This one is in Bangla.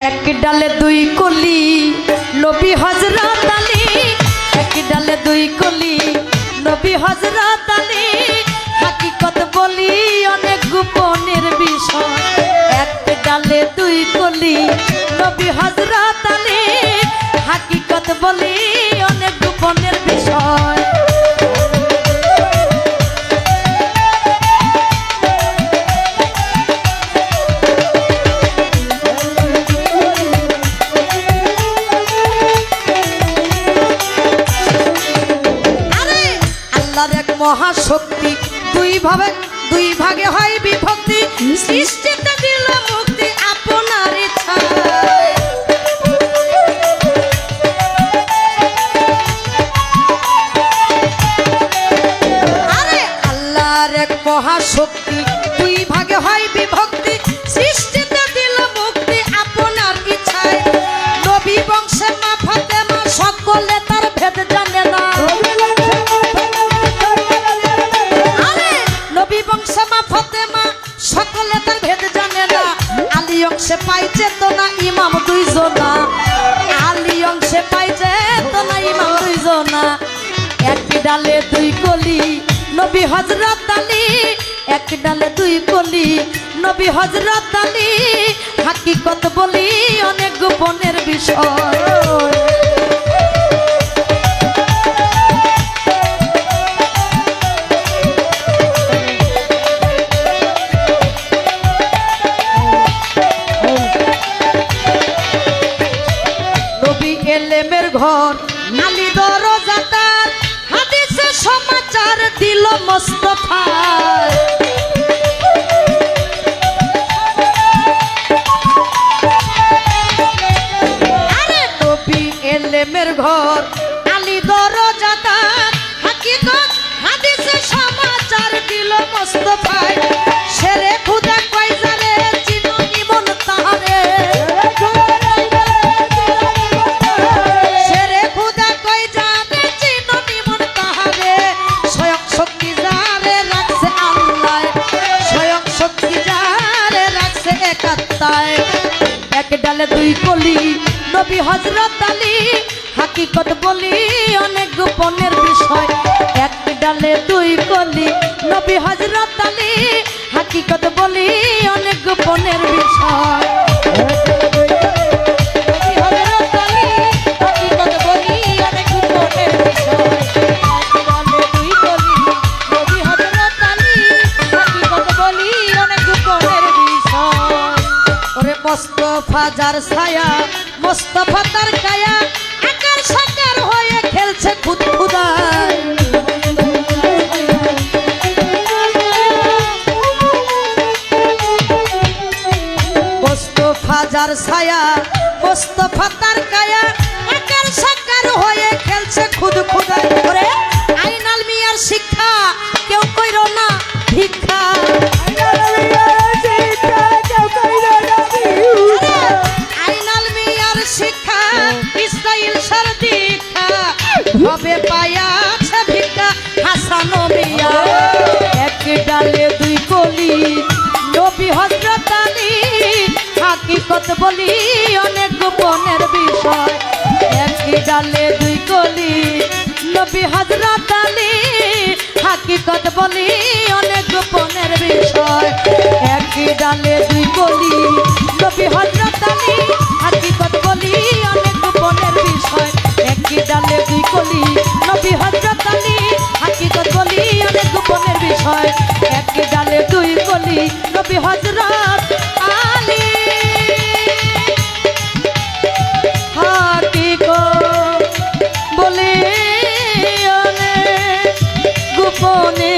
एक डाले दुई कली नबी हजरत आली एक डाले दुई कली नबी हजरत आली हकीकत बोली अनेक गोपनेर विषय एक डाले दुई कली नबी हजरत आली हकीकत बोली अनेक गोपनेर विषय महाशक्ति दुई भागे হয় বিভক্তি সৃষ্টিতে দিল মুক্তি আপনার ইচ্ছায় আরে আল্লাহর এক মহাশক্তি দুই ভাগে হয় বিভক্তি সৃষ্টিতে দিল মুক্তি আপনার ইচ্ছায় নবী বংশে মা ফাতেমা সকলে তার ভেদ জানে না সকলে তার ভেদ জানে না আলী অংশে পাইছে তো না ইমাম দুইজনা আলী অংশে পাইছে তো না ইমাম দুইজনা এক ডালে দুই কলি নবী হযরত আলী এক ডালে দুই কলি নবী হযরত আলী হাকিকত বলি অনেক গোপনের বিষয় এলেমের ঘর আলী দরজাদার হাদিসে সমাচার দিল মুস্তাফা আরে নবী এলেমের ঘর আলী দরজাদার হাকিকত হাদিসে সমাচার দিল মুস্তাফা শেরে খুদা কয়জারে চিনো ইমন তাহারে এক ডালে দুই কলি নবী হযরত আলী হাকিকত বলি অনেক গোপনের বিষয় এক ডালে দুই কলি নবী হযরত আলী হাকিকত বলি অনেক গোপনের বিষয় মোস্তফা যার ছায়া মোস্তফা তার কায়া আকার সাকার হয়ে খেলছে খুদ খুদায় মোস্তফা যার ছায়া মোস্তফা তার কায়া আকার সাকার হয়ে খেলছে খুদ খুদায় ওরে আইনাল মিয়ার শিক্ষা কেউ কইরো না ভিক্ষা হবে পায়াছে ভিক্ষা হাসান মিয়া এক ডালে দুই কলি নবী হযরত আলী হাকিকত বলি অনেক গোপনের বিষয় এক ডালে দুই কলি নবী হযরত আলী হাকিকত বলি অনেক গোপনের বিষয় এক ডালে দুই কলি নবী হযরত আলী হাকিকত বলি অনেক গোপনের বিষয় এক ডালে দুই কলি নবী হযরত আলী হাকিকত বলি অনেক গোপনের বিষয় এক ডালে দুই কলি নবী হযরত আলী হাকিকত বলি অনেক গোপনের